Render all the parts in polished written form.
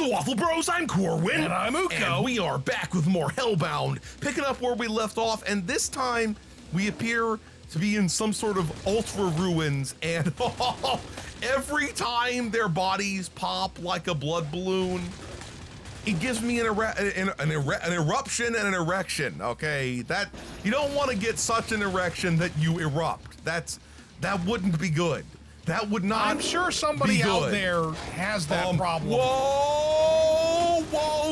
the Waffle Bros, I'm Corwin. And I'm Uko. And we are back with more Hellbound, picking up where we left off, and this time we appear to be in some sort of ultra ruins, and every time their bodies pop like a blood balloon, it gives me an eruption and an erection, okay? That, you don't want to get such an erection that you erupt. That wouldn't be good. That would not. I'm sure somebody out there has that problem. Whoa,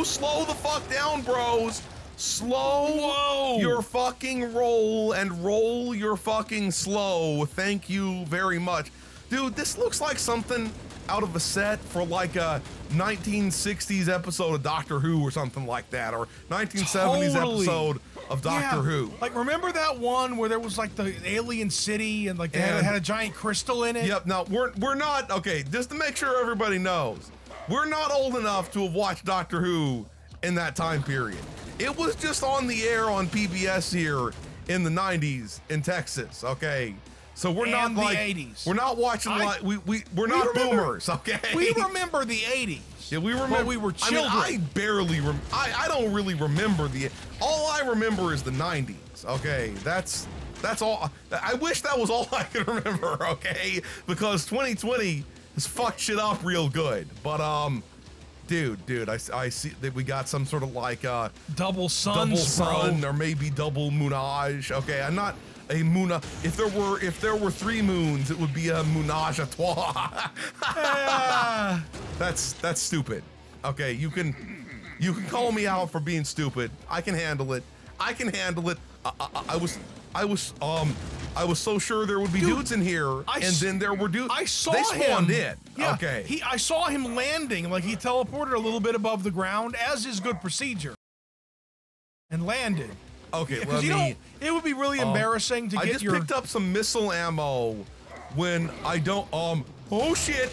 slow the fuck down, bros. Slow your fucking roll and roll your fucking slow. Thank you very much. Dude, this looks like something out of a set for like a 1960s episode of Doctor Who or something like that, or 1970s episode of Doctor Who. Like, remember that one where there was like the alien city and like they had a giant crystal in it? Yep. Now we're not okay. Just to make sure everybody knows, we're not old enough to have watched Doctor Who in that time period. It was just on the air on PBS here in the 90s in Texas. Okay. So we're not like the 80s. We're not watching like we're not boomers, okay? We remember the 80s. Yeah, we remember. But we were children. I mean, I barely I don't really remember all I remember is the 90s. Okay, that's all. I wish that was all I could remember. Okay, because 2020 has fucked shit up real good. But dude, I see that we got some sort of like double sun, or maybe double moonage. Okay, I'm not a moona. If there were three moons, it would be a moonage à trois. That's stupid. Okay, you can call me out for being stupid. I can handle it. I can handle it. I was so sure there would be dudes in here, and then there were dudes. I saw they spawned him. in. Yeah, okay. I saw him landing, like he teleported a little bit above the ground, as is good procedure, and landed. Okay, because it would be really embarrassing to get I just picked up some missile ammo when I don't. Oh shit!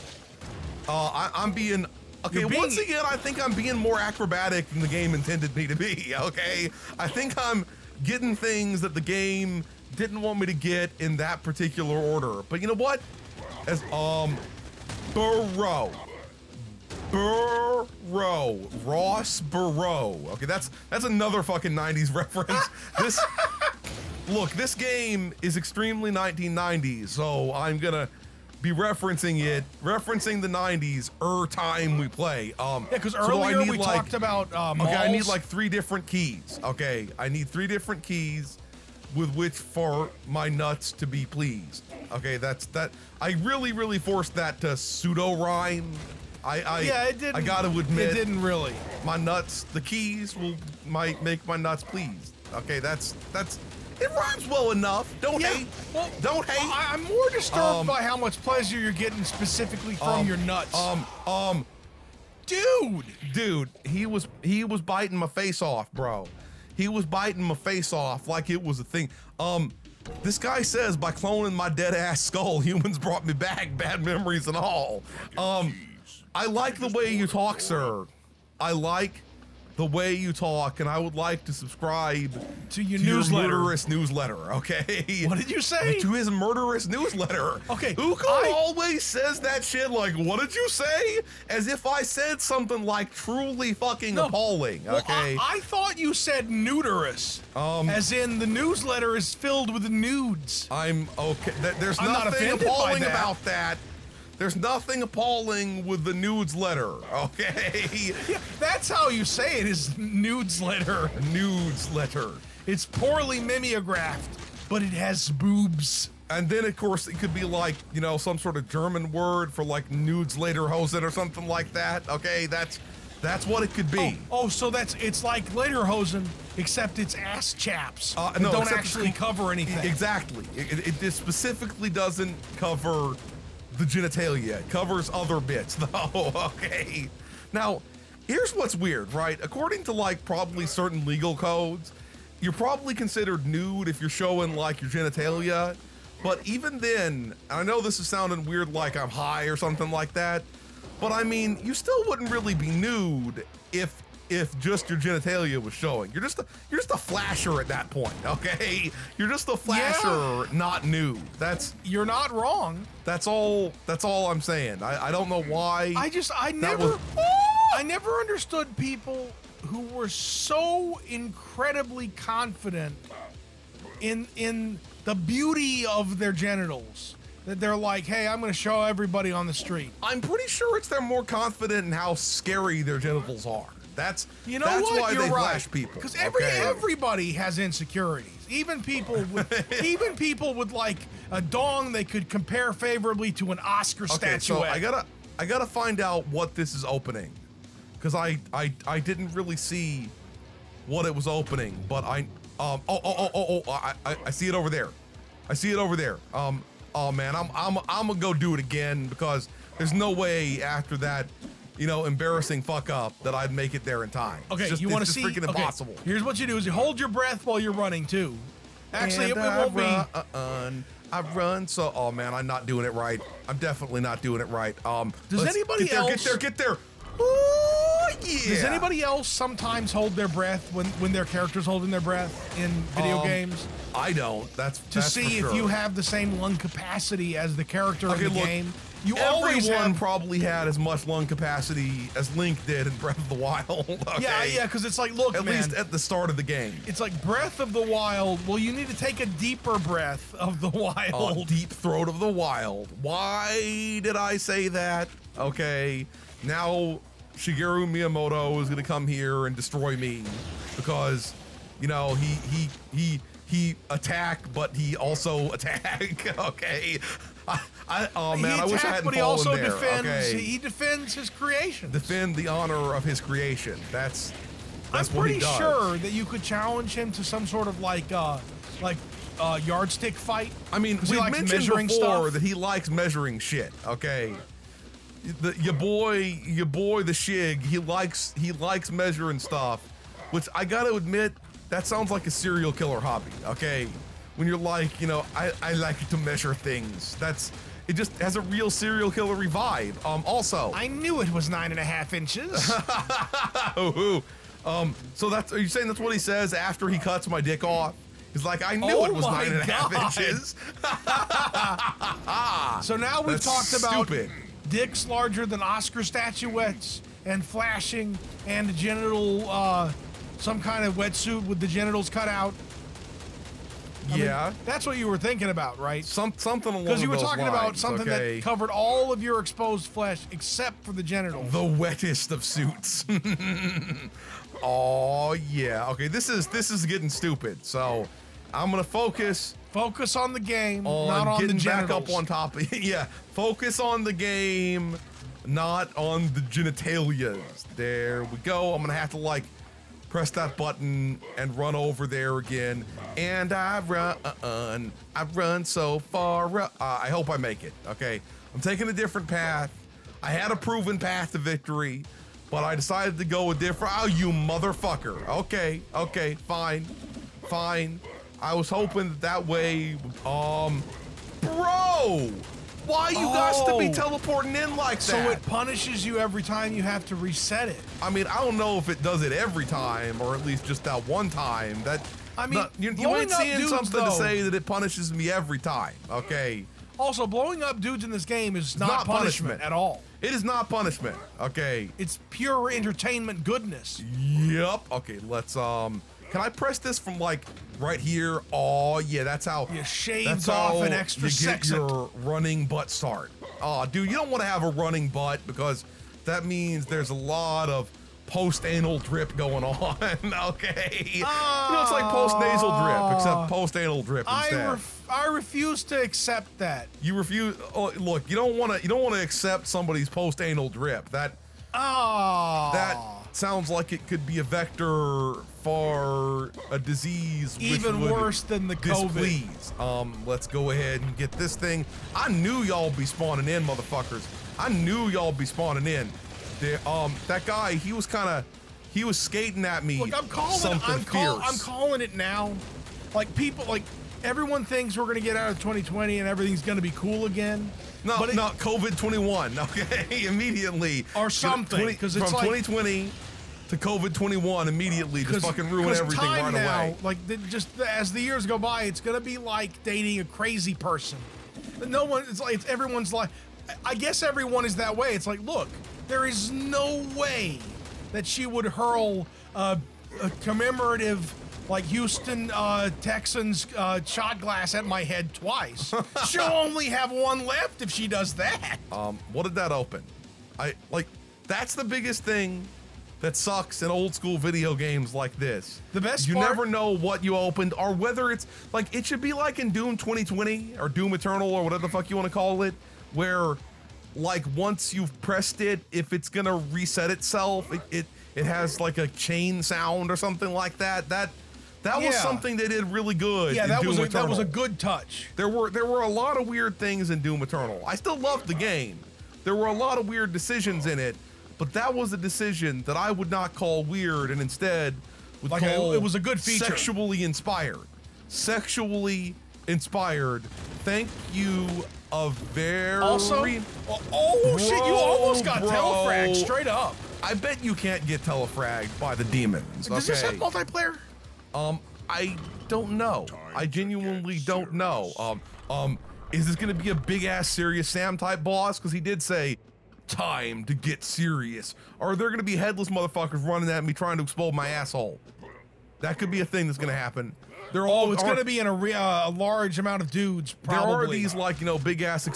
I'm being. Okay, once again, I think I'm being more acrobatic than the game intended me to be. Okay, I think I'm getting things that the game didn't want me to get in that particular order. But you know what? As Burrow, Ross Burrow. Okay, that's another fucking 90s reference. This game is extremely 1990s, so I'm gonna be referencing the 90s time we play. Yeah, because earlier we talked about malls. Okay, I need like 3 different keys. Okay, I need 3 different keys with which for my nuts to be pleased. Okay, that's that. I really forced that to pseudo rhyme. Yeah, it didn't. I gotta admit, it didn't really. My nuts, the keys might make my nuts pleased. Okay, that's. It rhymes well enough. Don't hate. Well, don't hate. I'm more disturbed by how much pleasure you're getting specifically from your nuts. Dude, he was biting my face off, bro. He was biting my face off like it was a thing. This guy says by cloning my dead ass skull, humans brought me back, bad memories and all. I like the way you talk, sir. I like the way you talk, and I would like to subscribe to your murderous newsletter, okay? What did you say? To his murderous newsletter. Okay. Uko always says that shit like, what did you say? As if I said something like truly fucking appalling, okay? Well, I thought you said nuderous. As in the newsletter is filled with nudes. I'm okay. There's nothing appalling about that. There's nothing appalling with the nudes letter, okay? Yeah, that's how you say it, is nudes letter. Nudes letter. It's poorly mimeographed, but it has boobs. And then, of course, it could be like, you know, some sort of German word for like nudes lederhosen or something like that, okay? That's what it could be. Oh, so it's like lederhosen, except it's ass chaps. No, don't actually cover anything. Exactly. It specifically doesn't cover the genitalia. It covers other bits though. Okay. Now, here's what's weird, right? According to like probably certain legal codes, you're probably considered nude if you're showing like your genitalia. But even then, I know this is sounding weird like I'm high or something like that, but I mean, you still wouldn't really be nude if just your genitalia was showing. You're just a flasher at that point, okay? You're just a flasher, not nude. You're not wrong. That's all I'm saying. I don't know why. I never. I never understood people who were so incredibly confident in the beauty of their genitals that they're like, hey, I'm going to show everybody on the street. I'm pretty sure they're more confident in how scary their genitals are. That's why they flash people. Because everybody has insecurities. Even people with like a dong they could compare favorably to an Oscar statuette. So I gotta find out what this is opening, because I didn't really see what it was opening, but I see it over there. I see it over there. Oh man, I'm gonna go do it again, because there's no way after that, you know, embarrassing fuck up that I'd make it there in time. Okay, you want to see? Freaking impossible. Here's what you do: is you hold your breath while you're running too. Actually, it won't be. I run so. Oh man, I'm not doing it right. I'm definitely not doing it right. Does anybody else get there? Ooh, yeah. Does anybody else sometimes hold their breath when their character's holding their breath in video games? I don't. That's see if you have the same lung capacity as the character in the game. Everyone probably had as much lung capacity as Link did in Breath of the Wild. Okay? Yeah, because it's like, look, at least at the start of the game. It's like Breath of the Wild. Well, you need to take a deeper breath of the wild. Deep throat of the wild. Why did I say that? Okay, now Shigeru Miyamoto is gonna come here and destroy me because, you know, he attack, but he also attack. Okay. Oh man, I wish I hadn't but he fallen also there. defends. Okay. He defends his creation. Defend the honor of his creation. That's I'm what he pretty does. sure that you could challenge him to some sort of like yardstick fight. I mean, we mentioned before stuff. that he likes measuring shit. Okay, your boy, the Shig, he likes measuring stuff, which I gotta admit, that sounds like a serial killer hobby. Okay. When you're like, you know, I like to measure things. It just has a real serial killer vibe. Also, I knew it was 9.5 inches. So are you saying that's what he says after he cuts my dick off? He's like, I knew it was 9.5 inches. So now we've talked about stupid. Dicks larger than Oscar statuettes and flashing and genital, some kind of wetsuit with the genitals cut out. I mean, that's what you were thinking about, right? Something along those lines. Because you were talking about something that covered all of your exposed flesh except for the genitals. The wettest of suits. Oh yeah. Okay, this is getting stupid. So I'm gonna focus on the game, not on the genitals. Getting back up on top. Yeah, focus on the game, not on the genitalias. There we go. I'm gonna have to like press that button and run over there again. And I run so far. I hope I make it. Okay, I'm taking a different path. I had a proven path to victory, but I decided to go a different. Oh, you motherfucker. Okay, fine. I was hoping that way. Bro, why you guys to be teleporting in like that? So it punishes you every time you have to reset it. I mean, I don't know if it does it every time, or at least just that one time. I mean, you ain't seeing something to say that it punishes me every time. Okay. Also, blowing up dudes in this game is not punishment at all. It is not punishment. Okay. It's pure entertainment goodness. Yep. Okay, let's can I press this from like right here? Oh yeah, that's how you shaved off an extra section. You get your running butt start. Oh, dude, you don't want to have a running butt because that means there's a lot of post-anal drip going on. Okay. You know, it's like post-nasal drip, except post-anal drip instead. I refuse to accept that. You refuse. Oh, look, you don't want to accept somebody's post-anal drip. That sounds like it could be a vector for a disease even worse than the COVID. Displease. Let's go ahead and get this thing. I knew y'all be spawning in, motherfuckers. I knew y'all be spawning in. That guy, he was skating at me. Look, I'm calling it now. Like everyone thinks we're gonna get out of 2020 and everything's gonna be cool again. No, not COVID-21. Okay, immediately or something. Because it's from 2020 to COVID-21 immediately just fucking ruin everything right away. Like just as the years go by, it's gonna be like dating a crazy person. No one. It's everyone's like. I guess everyone is that way. It's like, look, There is no way that she would hurl a commemorative, like Houston Texans shot glass at my head twice. She'll only have one left if she does that. What did that open? That's the biggest thing that sucks in old school video games like this. The best you part, never know what you opened or whether it's like, it should be like in Doom 2020 or Doom Eternal or whatever the fuck you want to call it, where like once you've pressed it, if it's gonna reset itself, it has like a chain sound or something like that. That was something they did really good. Yeah, in that Doom Eternal. was a good touch. There were a lot of weird things in Doom Eternal. I still loved the game. There were a lot of weird decisions in it, but that was a decision that I would not call weird and instead would call it was a good feature. Sexually inspired. Sexually inspired. Thank you a very... Also, shit, you almost got telefragged straight up. I bet you can't get telefragged by the demons. Does this have multiplayer? I don't know. I genuinely don't know. Is this gonna be a big ass Serious Sam type boss? Because he did say, time to get serious. Or are there gonna be headless motherfuckers running at me trying to explode my asshole? That could be a thing that's gonna happen. It's gonna be in a large amount of dudes, probably. There are these, like, you know, big ass,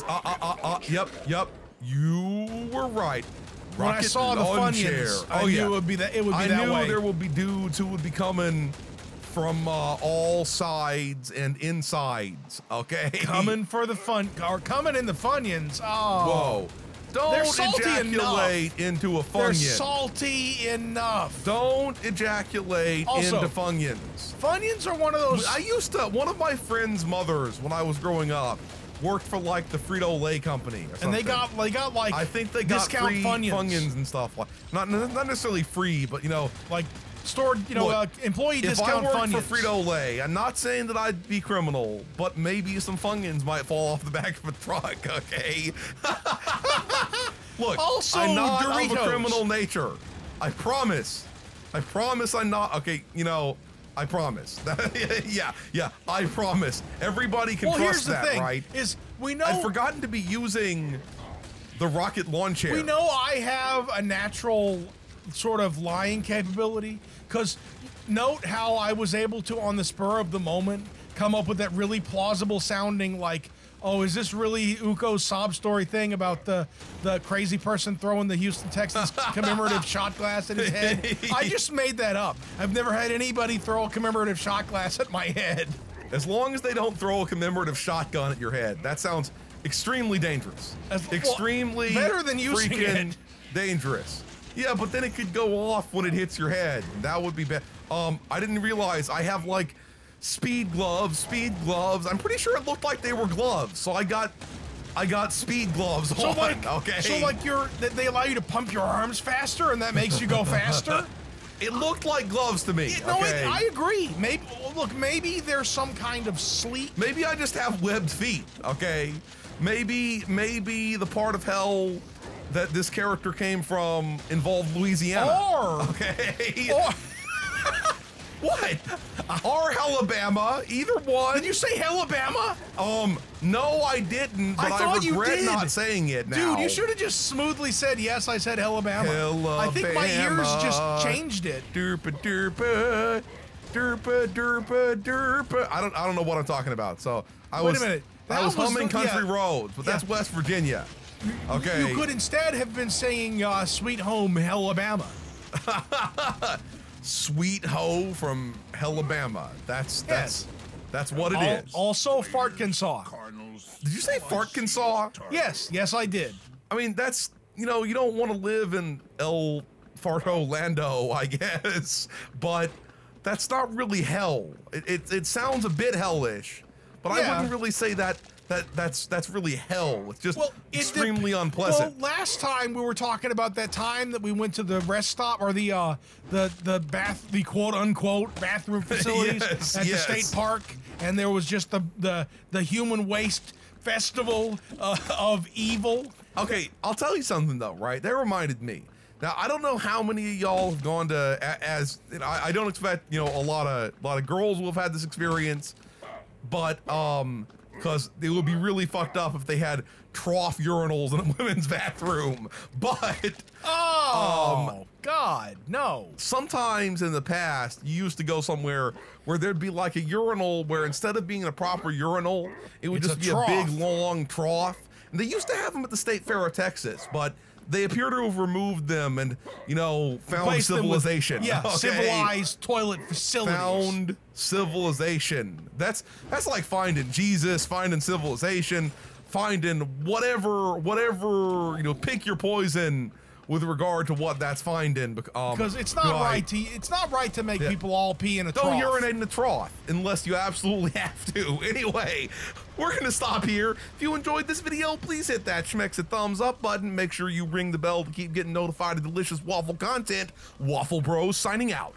yep, you were right. When I saw the Funyuns, I knew it would be that way. I knew there would be dudes who would be coming from all sides and insides, okay? Coming for the fun, or coming in the Funyuns. Oh. Whoa. Don't ejaculate into a Funyun. They're salty enough. Don't ejaculate into Funyuns. Funyuns are one of those... one of my friend's mothers, when I was growing up, worked for like the Frito-Lay company or something. And they got like, I think they got discount free Funyuns and stuff. Like, not necessarily free, but, you know, like stored, you know, look, employee discount Funyuns. If I Funyuns. worked for Frito-Lay, I'm not saying that I'd be criminal, but maybe some Funyuns might fall off the back of a truck, okay? Look, also, I'm not Doritos. of a criminal nature. I promise. I promise I'm not. Okay, you know, I promise. yeah, I promise. Everybody can trust that, thing, right? Is we know I've forgotten to be using the rocket lawn chair. We know I have a natural sort of lying capability, because note how I was able to, on the spur of the moment, come up with that really plausible sounding, like, oh, is this really Uko's sob story thing about the crazy person throwing the Houston Texans commemorative shot glass at his head? I just made that up. I've never had anybody throw a commemorative shot glass at my head. As long as they don't throw a commemorative shotgun at your head, that sounds extremely dangerous. Extremely better than using freaking it. Dangerous. Yeah, but then it could go off when it hits your head. That would be bad. I didn't realize I have like speed gloves. I'm pretty sure it looked like they were gloves, so I got speed gloves on. Like, okay. So like they allow you to pump your arms faster, and that makes you go faster. It looked like gloves to me. No, okay? I agree. Maybe there's some kind of sleep. Maybe I just have webbed feet. Okay. Maybe the part of hell that this character came from involved Louisiana. Or what? Or Hellabama, either one. Did you say Hellabama? No, I didn't, but I regret not saying it now. Dude, you should have just smoothly said, yes, I said Hellabama. Hellabama. I think my ears just changed it. Derpa, derpa, derpa, derpa, derpa. I don't know what I'm talking about. So Wait a minute. I was humming Country Roads, but that's West Virginia. Okay. You could instead have been saying Sweet Home Hellabama. Sweet Ho from Hellabama. That's what it is. Also Fartkinsaw. Did you say Fartkinsaw? Yes, I did. I mean, that's, you know, you don't want to live in El Farto Lando, I guess, but that's not really hell. It sounds a bit hellish, but I wouldn't really say that's really hell. It's just extremely unpleasant. Well, last time we were talking about that time that we went to the rest stop, or the quote unquote bathroom facilities at the state park, and there was just the human waste festival of evil. Okay, I'll tell you something though, right? That reminded me. Now, I don't know how many of y'all have gone to, I don't expect, you know, a lot of girls will have had this experience, but because it would be really fucked up if they had trough urinals in a women's bathroom. But God, no. Sometimes in the past, you used to go somewhere where there'd be like a urinal where instead of being a proper urinal, it would just be a big long trough. And they used to have them at the State Fair of Texas, but they appear to have removed them and, you know, found civilization. Civilized toilet facilities. Found civilization. That's like finding Jesus, finding civilization, finding whatever, you know, pick your poison with regard to what that's finding. Because it's not right to make people all pee in a trough. Don't urinate in a trough unless you absolutely have to. Anyway, we're gonna stop here. If you enjoyed this video, please hit that schmexit thumbs up button. Make sure you ring the bell to keep getting notified of delicious waffle content. Waffle Bros signing out.